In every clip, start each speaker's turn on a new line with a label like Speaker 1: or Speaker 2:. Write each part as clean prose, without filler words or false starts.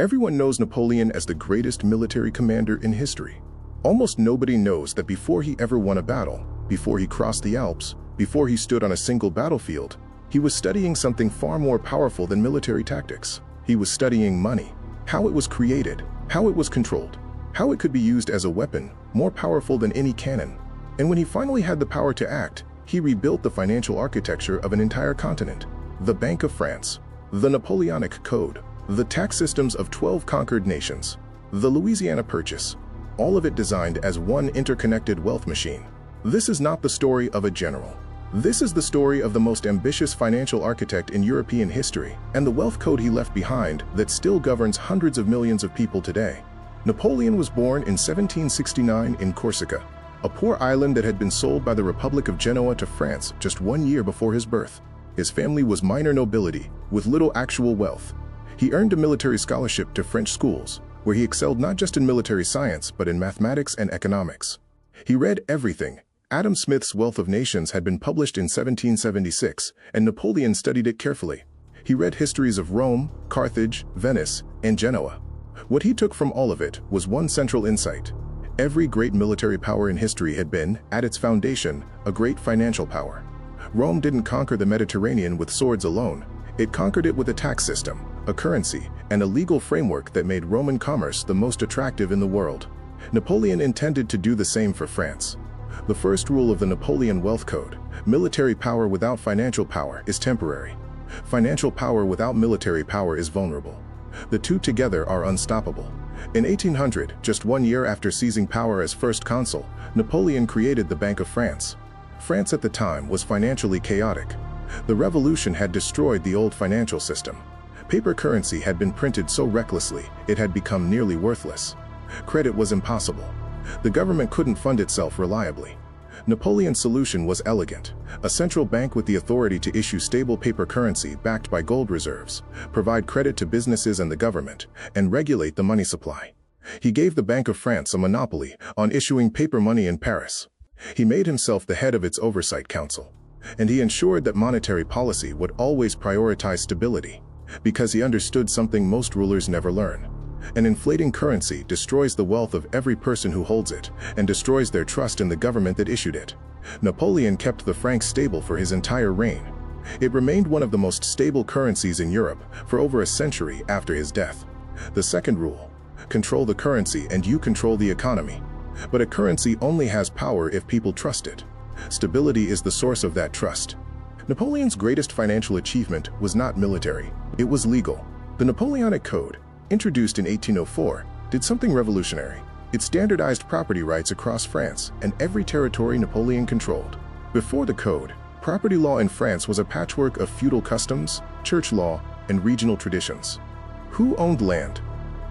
Speaker 1: Everyone knows Napoleon as the greatest military commander in history. Almost nobody knows that before he ever won a battle, before he crossed the Alps, before he stood on a single battlefield, he was studying something far more powerful than military tactics. He was studying money, how it was created, how it was controlled, how it could be used as a weapon, more powerful than any cannon. And when he finally had the power to act, he rebuilt the financial architecture of an entire continent. The Bank of France, the Napoleonic Code, the tax systems of 12 conquered nations, the Louisiana Purchase, all of it designed as one interconnected wealth machine. This is not the story of a general. This is the story of the most ambitious financial architect in European history, and the wealth code he left behind that still governs hundreds of millions of people today. Napoleon was born in 1769 in Corsica, a poor island that had been sold by the Republic of Genoa to France just 1 year before his birth. His family was minor nobility, with little actual wealth. He earned a military scholarship to French schools, where he excelled not just in military science but in mathematics and economics. He read everything. Adam Smith's Wealth of Nations had been published in 1776, and Napoleon studied it carefully. He read histories of Rome, Carthage, Venice, and Genoa. What he took from all of it was one central insight. Every great military power in history had been, at its foundation, a great financial power. Rome didn't conquer the Mediterranean with swords alone. It conquered it with a tax system, a currency, and a legal framework that made Roman commerce the most attractive in the world. Napoleon intended to do the same for France. The first rule of the Napoleon Wealth Code: military power without financial power is temporary. Financial power without military power is vulnerable. The two together are unstoppable. In 1800, just 1 year after seizing power as first consul, Napoleon created the Bank of France. France at the time was financially chaotic. The revolution had destroyed the old financial system. Paper currency had been printed so recklessly, it had become nearly worthless. Credit was impossible. The government couldn't fund itself reliably. Napoleon's solution was elegant: a central bank with the authority to issue stable paper currency backed by gold reserves, provide credit to businesses and the government, and regulate the money supply. He gave the Bank of France a monopoly on issuing paper money in Paris. He made himself the head of its oversight council, and he ensured that monetary policy would always prioritize stability, because he understood something most rulers never learn. An inflating currency destroys the wealth of every person who holds it, and destroys their trust in the government that issued it. Napoleon kept the franc stable for his entire reign. It remained one of the most stable currencies in Europe for over a century after his death. The second rule: control the currency and you control the economy. But a currency only has power if people trust it. Stability is the source of that trust. Napoleon's greatest financial achievement was not military, it was legal. The Napoleonic Code, introduced in 1804, did something revolutionary. It standardized property rights across France and every territory Napoleon controlled. Before the code, property law in France was a patchwork of feudal customs, church law, and regional traditions. Who owned land?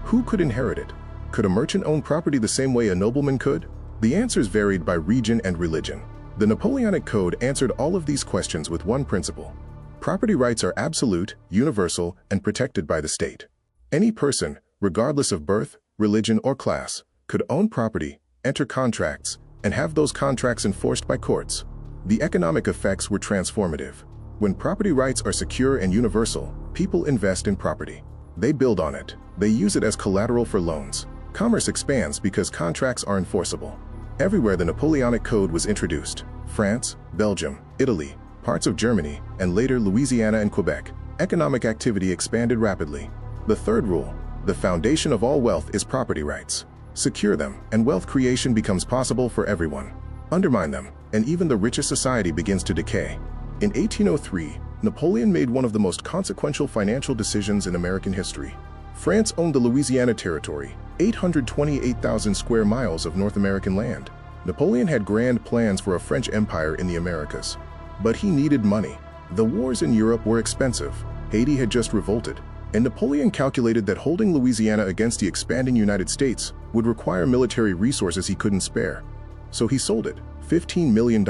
Speaker 1: Who could inherit it? Could a merchant own property the same way a nobleman could? The answers varied by region and religion. The Napoleonic Code answered all of these questions with one principle: property rights are absolute, universal, and protected by the state. Any person, regardless of birth, religion, or class, could own property, enter contracts, and have those contracts enforced by courts. The economic effects were transformative. When property rights are secure and universal, people invest in property. They build on it. They use it as collateral for loans. Commerce expands because contracts are enforceable. Everywhere the Napoleonic Code was introduced, France, Belgium, Italy, parts of Germany, and later Louisiana and Quebec, economic activity expanded rapidly. The third rule: the foundation of all wealth is property rights. Secure them, and wealth creation becomes possible for everyone. Undermine them, and even the richest society begins to decay. In 1803, Napoleon made one of the most consequential financial decisions in American history. France owned the Louisiana Territory, 828,000 square miles of North American land. Napoleon had grand plans for a French empire in the Americas. But he needed money. The wars in Europe were expensive. Haiti had just revolted, and Napoleon calculated that holding Louisiana against the expanding United States would require military resources he couldn't spare. So he sold it, $15 million,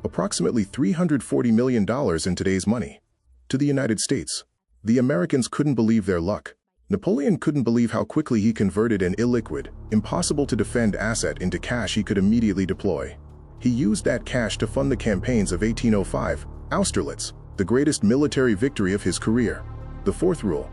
Speaker 1: approximately $340 million in today's money, to the United States. The Americans couldn't believe their luck. Napoleon couldn't believe how quickly he converted an illiquid, impossible-to-defend asset into cash he could immediately deploy. He used that cash to fund the campaigns of 1805, Austerlitz, the greatest military victory of his career. The fourth rule: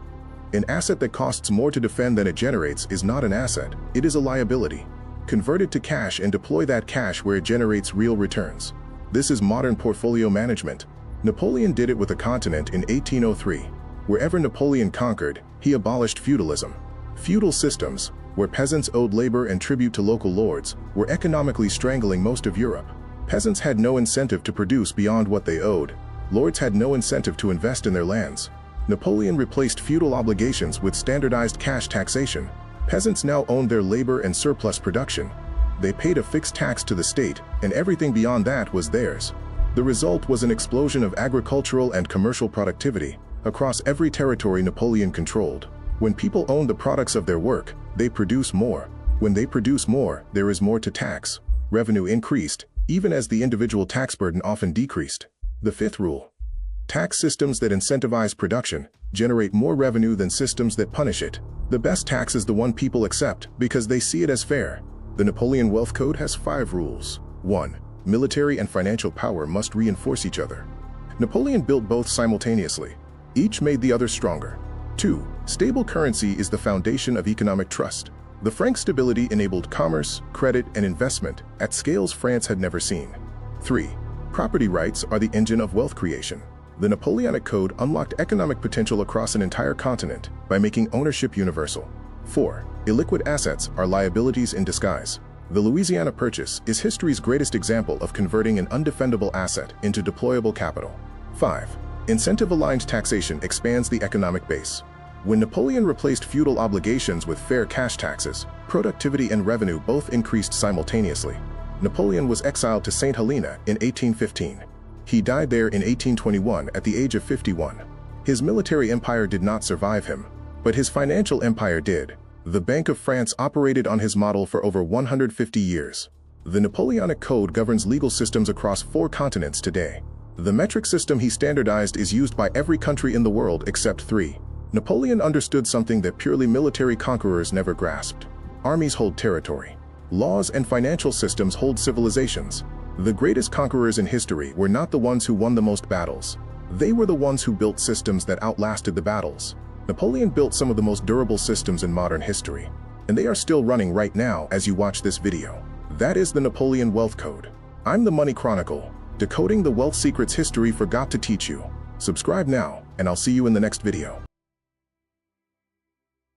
Speaker 1: An asset that costs more to defend than it generates is not an asset, it is a liability. Convert it to cash and deploy that cash where it generates real returns. This is modern portfolio management. Napoleon did it with a continent in 1803. Wherever Napoleon conquered, he abolished feudalism. Feudal systems, where peasants owed labor and tribute to local lords, were economically strangling most of Europe. Peasants had no incentive to produce beyond what they owed. Lords had no incentive to invest in their lands. Napoleon replaced feudal obligations with standardized cash taxation. Peasants now owned their labor and surplus production. They paid a fixed tax to the state, and everything beyond that was theirs. The result was an explosion of agricultural and commercial productivity across every territory Napoleon controlled. When people own the products of their work, they produce more. When they produce more, there is more to tax. Revenue increased, even as the individual tax burden often decreased. The fifth rule: tax systems that incentivize production generate more revenue than systems that punish it. The best tax is the one people accept because they see it as fair. The Napoleon Wealth Code has 5 rules. 1. Military and financial power must reinforce each other. Napoleon built both simultaneously. Each made the other stronger. 2. Stable currency is the foundation of economic trust. The franc stability enabled commerce, credit, and investment at scales France had never seen. 3. Property rights are the engine of wealth creation. The Napoleonic Code unlocked economic potential across an entire continent by making ownership universal. 4. Illiquid assets are liabilities in disguise. The Louisiana Purchase is history's greatest example of converting an undefendable asset into deployable capital. 5. Incentive-aligned taxation expands the economic base. When Napoleon replaced feudal obligations with fair cash taxes, productivity and revenue both increased simultaneously. Napoleon was exiled to St. Helena in 1815. He died there in 1821 at the age of 51. His military empire did not survive him, but his financial empire did. The Bank of France operated on his model for over 150 years. The Napoleonic Code governs legal systems across 4 continents today. The metric system he standardized is used by every country in the world except 3. Napoleon understood something that purely military conquerors never grasped. Armies hold territory. Laws and financial systems hold civilizations. The greatest conquerors in history were not the ones who won the most battles. They were the ones who built systems that outlasted the battles. Napoleon built some of the most durable systems in modern history, and they are still running right now as you watch this video. That is the Napoleon Wealth Code. I'm the Money Chronicle, decoding the wealth secrets history forgot to teach you. Subscribe now, and I'll see you in the next video.